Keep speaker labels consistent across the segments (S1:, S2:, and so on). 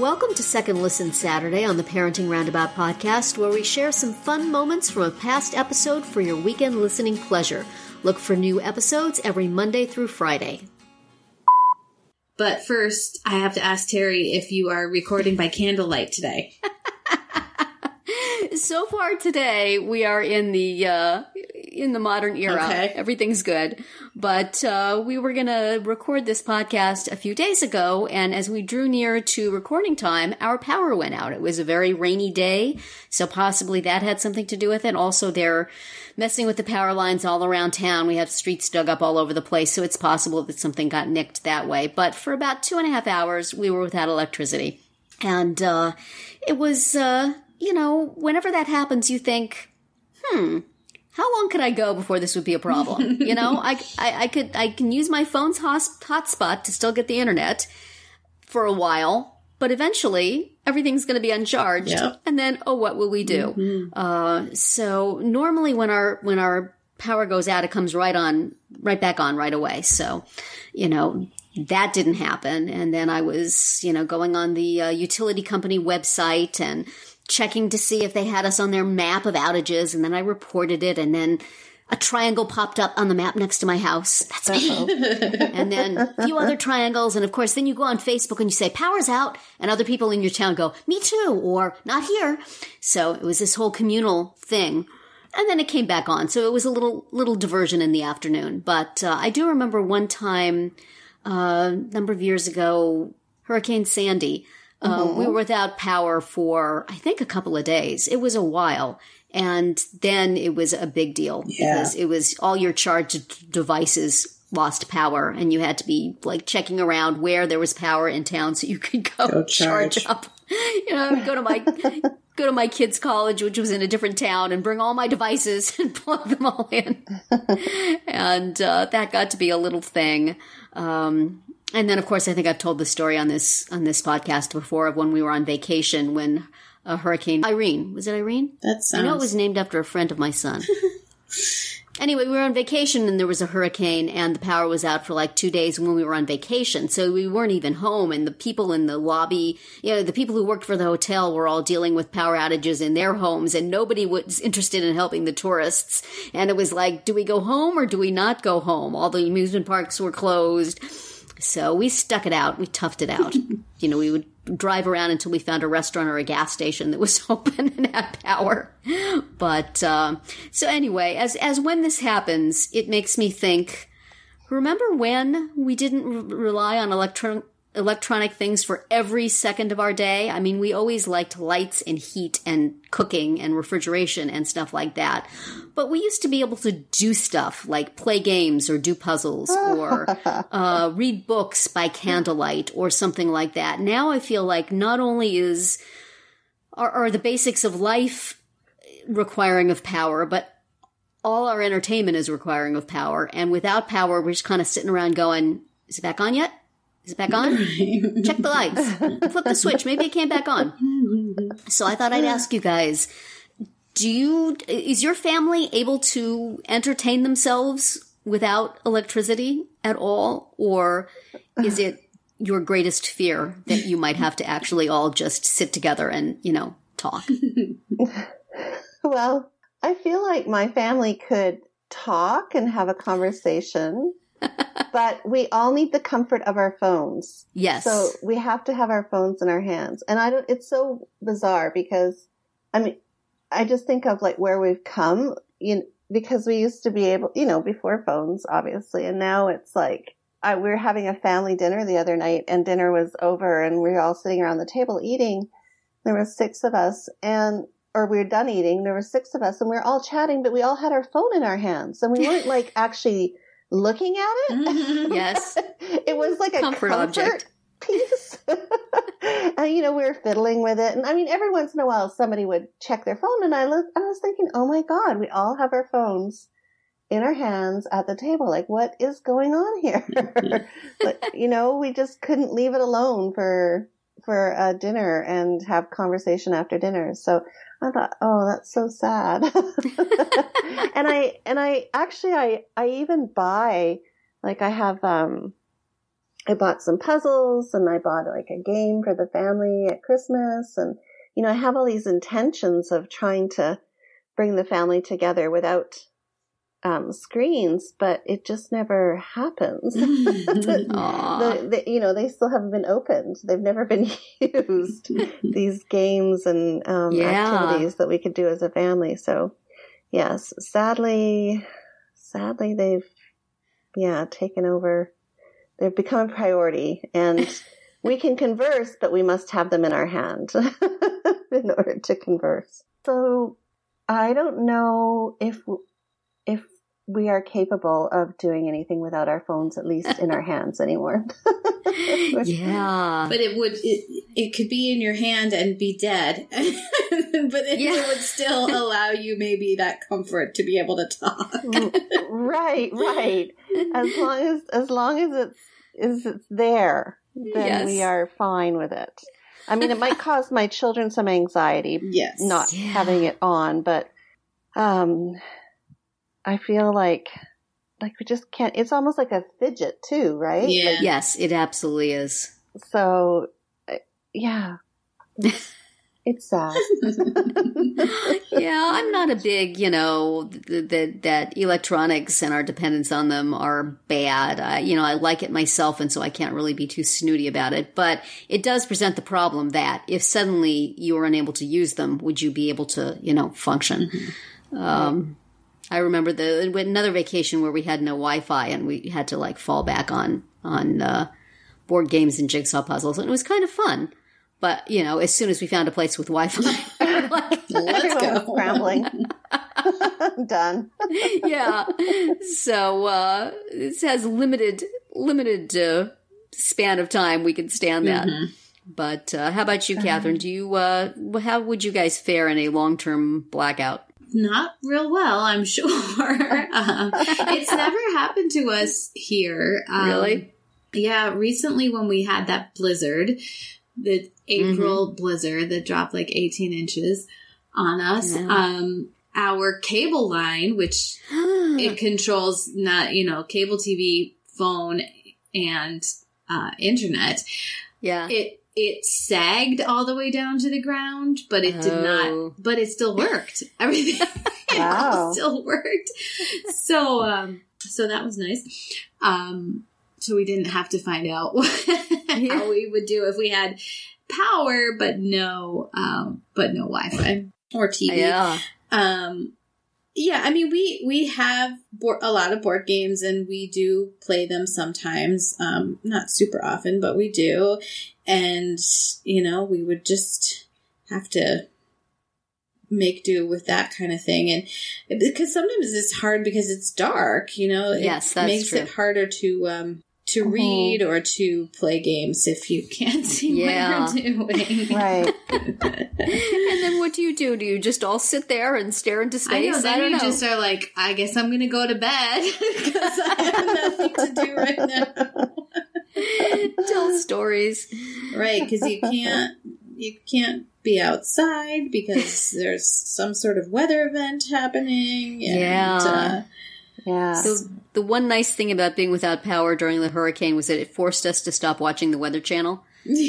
S1: Welcome to Second Listen Saturday on the Parenting Roundabout podcast, where we share some fun moments from a past episode for your weekend listening pleasure. Look for new episodes every Monday through Friday.
S2: But first, I have to ask Terry if you are recording by candlelight today.
S1: So far today, we are in the modern era.
S2: Okay.
S1: Everything's good. But we were going to record this podcast a few days ago, and as we drew near to recording time, our power went out. It was a very rainy day, so possibly that had something to do with it. Also, they're messing with the power lines all around town. We have streets dug up all over the place, so it's possible that something got nicked that way. But for about 2.5 hours, we were without electricity. And it was... whenever that happens, you think, how long could I go before this would be a problem? I can use my phone's hotspot to still get the internet for a while, but eventually everything's going to be uncharged. Yep. And then, what will we do? Mm-hmm. So normally when our power goes out, it comes right back on right away. So, that didn't happen. And then I was, going on the utility company website and checking to see if they had us on their map of outages, and then I reported it, and then a triangle popped up on the map next to my house. That's me. And then a few other triangles, and of course, then you go on Facebook and you say, power's out, and other people in your town go, me too, or not here. So it was this whole communal thing. And then it came back on, so it was a little diversion in the afternoon. But I do remember one time, a number of years ago, Hurricane Sandy. We were without power for, I think, a couple of days. It was a while. And then it was a big deal because it was all your charged devices lost power, and you had to be checking around where there was power in town so you could go charge up. Go to my kids' college, which was in a different town, and bring all my devices and plug them all in. And that got to be a little thing. And then, of course, I think I've told the story on this podcast before of when we were on vacation when Hurricane Irene, was it Irene? I know it was named after a friend of my son. Anyway, we were on vacation and there was a hurricane and the power was out for 2 days when we were on vacation. So we weren't even home, and the people in the lobby, the people who worked for the hotel were all dealing with power outages in their homes, and nobody was interested in helping the tourists. And it was do we go home or do we not go home? All the amusement parks were closed. So we stuck it out. We toughed it out. We would drive around until we found a restaurant or a gas station that was open and had power. But so anyway, as when this happens, it makes me think, remember when we didn't rely on electronic things for every second of our day? I mean, we always liked lights and heat and cooking and refrigeration and stuff like that. But we used to be able to do stuff like play games or do puzzles or read books by candlelight or something like that. Now I feel like not only are the basics of life requiring of power, but all our entertainment is requiring of power. And without power, we're just kind of sitting around going, is it back on yet? Is it back on? Check the lights. Flip the switch. Maybe it came back on. So I thought I'd ask you guys, is your family able to entertain themselves without electricity at all? Or is it your greatest fear that you might have to actually all just sit together and, talk?
S3: Well, I feel like my family could talk and have a conversation. But we all need the comfort of our phones.
S1: Yes.
S3: So we have to have our phones in our hands. And it's so bizarre because, I just think of where we've come, because we used to be able, before phones, obviously. And now it's we were having a family dinner the other night, and dinner was over and we were all sitting around the table eating. There were 6 of us or we were done eating. There were 6 of us and we were all chatting, but we all had our phone in our hands and we weren't actually looking at it.
S1: Mm-hmm. Yes.
S3: It was a comfort object piece. And, we were fiddling with it. And every once in a while somebody would check their phone. And I was thinking, oh my God, we all have our phones in our hands at the table. What is going on here? But, we just couldn't leave it alone for dinner and have conversation after dinner. So I thought, oh, that's so sad. and I actually even buy, I have, I bought some puzzles, and I bought like a game for the family at Christmas. And, I have all these intentions of trying to bring the family together without screens, but it just never happens. They still haven't been opened. They've never been used, these games and activities that we could do as a family. So, yes, sadly, they've, taken over. They've become a priority, and we can converse, but we must have them in our hand in order to converse. So I don't know if we are capable of doing anything without our phones, at least in our hands anymore.
S1: Yeah.
S2: But it could be in your hand and be dead. But it would still allow you maybe that comfort to be able to talk. Right. As long as it's there, then we are fine with it. I mean, it might cause my children some anxiety, not having it on, but I feel like we just can't. It's almost like a fidget too, right? Yeah.
S3: Like,
S1: yes, it absolutely is.
S3: So, it's sad.
S1: Yeah, I'm not a big, that electronics and our dependence on them are bad. I like it myself, and so I can't really be too snooty about it. But it does present the problem that if suddenly you were unable to use them, would you be able to, function? Mm-hmm. I remember another vacation where we had no Wi-Fi, and we had to fall back on board games and jigsaw puzzles, and it was kind of fun. But, as soon as we found a place with Wi-Fi, we were like,
S3: let's go. Scrambling. Done.
S1: Yeah. So this has limited span of time we can stand that. Mm-hmm. But how about you, Catherine? Do you how would you guys fare in a long-term blackout?
S2: Not real well, I'm sure. It's never happened to us here.
S1: Really?
S2: Yeah, recently when we had that blizzard, the April blizzard that dropped 18 inches on us, our cable line, which it controls cable TV, phone, and internet.
S1: Yeah.
S2: It sagged all the way down to the ground, but it did not, but it still worked. Everything still worked. So that was nice. So we didn't have to find out how we would do if we had power, but no Wi-Fi or TV.
S1: Yeah.
S2: I mean, we have a lot of board games, and we do play them sometimes. Not super often, but we do. And, we would just have to make do with that kind of thing. And because sometimes it's hard because it's dark,
S1: Yes,
S2: it
S1: that's
S2: makes
S1: true.
S2: it harder to read or to play games if you can't see what you're doing.
S3: Right.
S1: And then what do? Do you just all sit there and stare into space?
S2: I don't know. Just are like, I guess I'm going to go to bed because I have nothing to do right now.
S1: Tell stories.
S2: Right, because you can't be outside because there's some sort of weather event happening. And,
S1: So the one nice thing about being without power during the hurricane was that it forced us to stop watching the Weather Channel,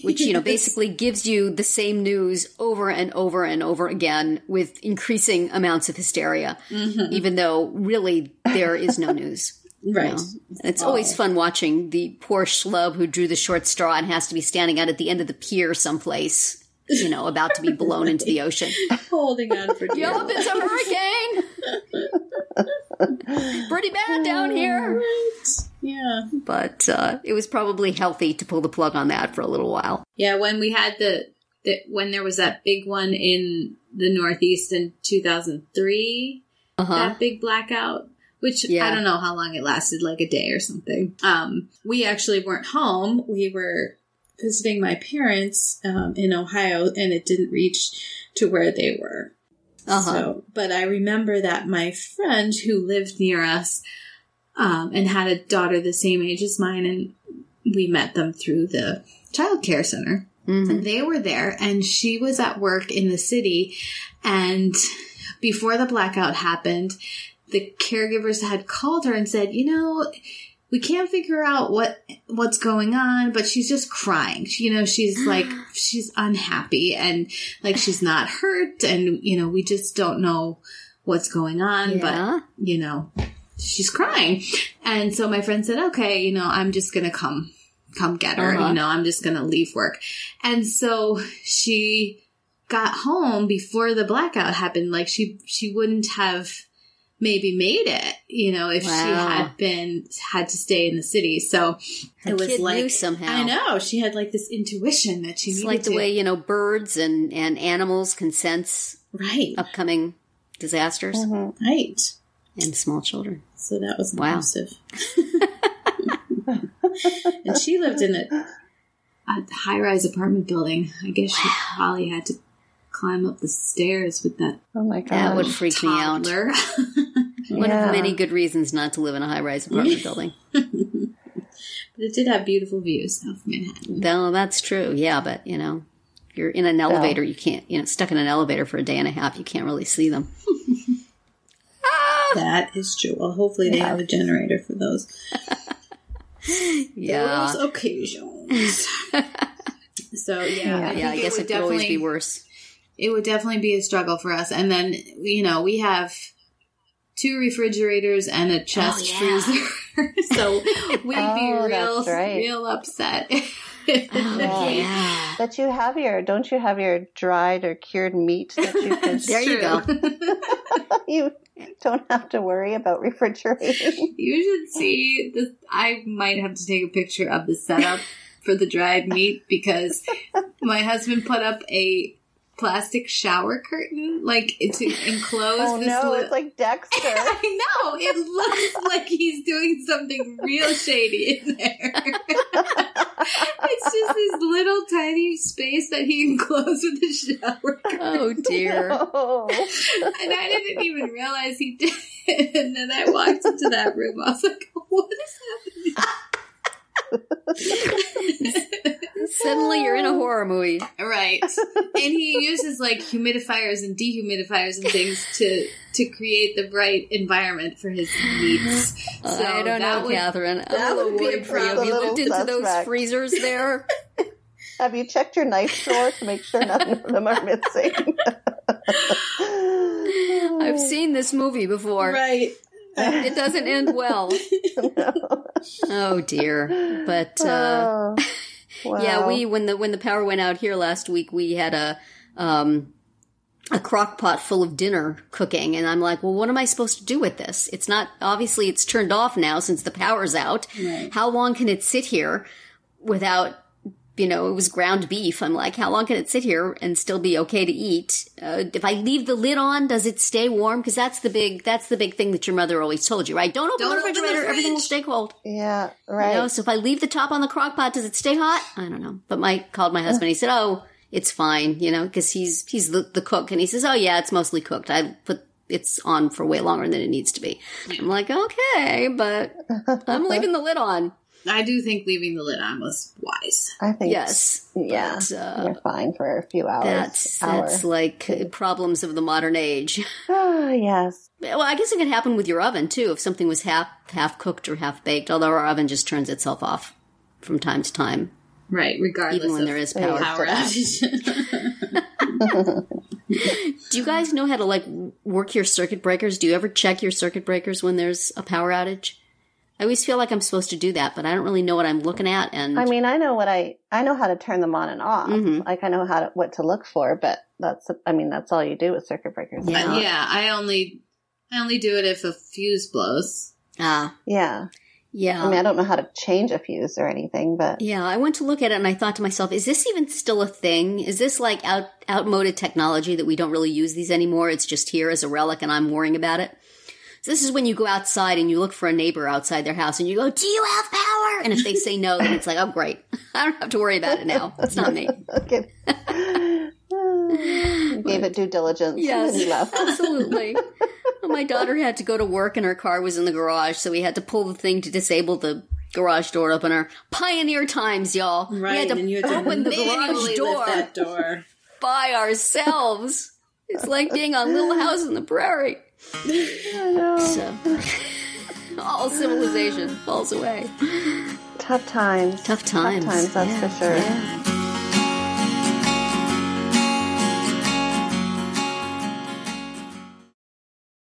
S1: which, basically gives you the same news over and over and over again with increasing amounts of hysteria, even though really there is no news.
S2: Right.
S1: It's always fun watching the poor schlub who drew the short straw and has to be standing out at the end of the pier someplace, about to be blown into the ocean.
S2: Holding on for dear
S1: Yup, it's a hurricane! Pretty bad down here.
S2: Right. Yeah.
S1: But it was probably healthy to pull the plug on that for a little while.
S2: Yeah, when we had when there was that big one in the Northeast in 2003, that big blackout, which I don't know how long it lasted, like a day or something. We actually weren't home. We were visiting my parents in Ohio, and it didn't reach to where they were. So, but I remember that my friend who lived near us and had a daughter the same age as mine, and we met them through the child care center. And they were there, and she was at work in the city, and before the blackout happened, the caregivers had called her and said, we can't figure out what's going on, but she's just crying. She's like, she's unhappy and like she's not hurt. And, we just don't know what's going on, but, she's crying. And so my friend said, okay, I'm just going to come get her. I'm just going to leave work. And so she got home before the blackout happened. Like she wouldn't have maybe made it, if she had to stay in the city. So
S1: it was like, somehow.
S2: I know, she had like this intuition that she needed
S1: like the
S2: to.
S1: way, birds and animals can sense upcoming disasters.
S2: Mm-hmm. Right.
S1: And small children.
S2: So that was impressive. And she lived in a high-rise apartment building. I guess she probably had to climb up the stairs with that.
S3: Oh my God.
S1: That would freak
S2: toddler.
S1: me out. One of many good reasons not to live in a high-rise apartment building.
S2: But it did have beautiful views of Manhattan.
S1: Well, that's true. Yeah, but, if you're in an elevator, you can't, stuck in an elevator for a day and a half, you can't really see them.
S2: That is true. Well, hopefully they have a generator for those. Those occasions. So,
S1: I guess it could always be worse.
S2: It would definitely be a struggle for us. And then, we have 2 refrigerators and a chest freezer. So we'd be real upset.
S3: But don't you have your dried or cured meat that you can...
S1: There you go.
S3: You don't have to worry about refrigerating.
S2: You should see this. I might have to take a picture of the setup for the dried meat because my husband put up a plastic shower curtain, like to enclose
S3: it's like Dexter.
S2: I know. It looks like he's doing something real shady in there. It's just this little tiny space that he enclosed with the shower curtain.
S1: Oh, dear.
S3: No.
S2: And I didn't even realize he did it. And then I walked into that room. I was like, what is happening?
S1: Suddenly you're in a horror movie.
S2: Right. And he uses like humidifiers and dehumidifiers and things to create the right environment for his needs. So
S1: I don't know, Catherine.
S2: That would be a problem.
S1: Have you looked into those freezers there?
S3: Have you checked your knife drawer to make sure none of them are missing?
S1: I've seen this movie before.
S2: Right.
S1: It doesn't end well.
S3: No.
S1: Oh dear. But
S3: Wow.
S1: yeah, when the power went out here last week, we had a crock pot full of dinner cooking, and I'm like, well, what am I supposed to do with this? It's not, obviously it's turned off now since the power's out.
S2: Right.
S1: How long can it sit here without, it was ground beef. I'm like, how long can it sit here and still be okay to eat? If I leave the lid on, does it stay warm? Because that's the big thing that your mother always told you, right? Don't open the refrigerator, everything will stay cold.
S3: Yeah, right.
S1: So if I leave the top on the crock pot, does it stay hot? I don't know. But Mike called my husband. He said, oh, it's fine, because he's the cook. And he says, oh, yeah, it's mostly cooked. It's on for way longer than it needs to be. I'm like, okay, but I'm leaving the lid on.
S2: I do think leaving the lid on was wise.
S3: I think
S1: yes.
S3: Yeah,
S1: but,
S3: you're fine for a few hours.
S1: That's like problems of the modern age.
S3: Oh, yes.
S1: Well, I guess it could happen with your oven, too, if something was half cooked or half baked, although our oven just turns itself off from time to time.
S2: Right, regardless
S1: even when there is power
S2: outage.
S1: Do you guys know how to, work your circuit breakers? Do you ever check your circuit breakers when there's a power outage? I always feel like I'm supposed to do that, but I don't really know what I'm looking at. And
S3: I mean, I know how to turn them on and off.
S1: Mm-hmm.
S3: Like I know what to look for, but that's all you do with circuit breakers.
S2: Yeah, I only do it if a fuse blows.
S1: Yeah.
S3: I mean, I don't know how to change a fuse or anything, but
S1: yeah, I went to look at it and I thought to myself, is this even still a thing? Is this like outmoded technology that we don't really use these anymore? It's just here as a relic and I'm worrying about it. So this is when you go outside and you look for a neighbor outside their house and you go, do you have power? And if they say no, then it's like, oh, great. I don't have to worry about it now. It's not me.
S3: Okay. Gave it due diligence.
S1: Yes,
S3: and he left.
S1: absolutely. Well, my daughter had to go to work and her car was in the garage, so we had to pull the thing to disable the garage door opener. Pioneer times, y'all.
S2: Right,
S1: we had to open the garage door by ourselves. It's like being on Little House on the Prairie.
S3: I know.
S1: So, all civilization falls away.
S3: Tough times.
S1: Tough times,
S3: that's for sure.
S1: Yeah.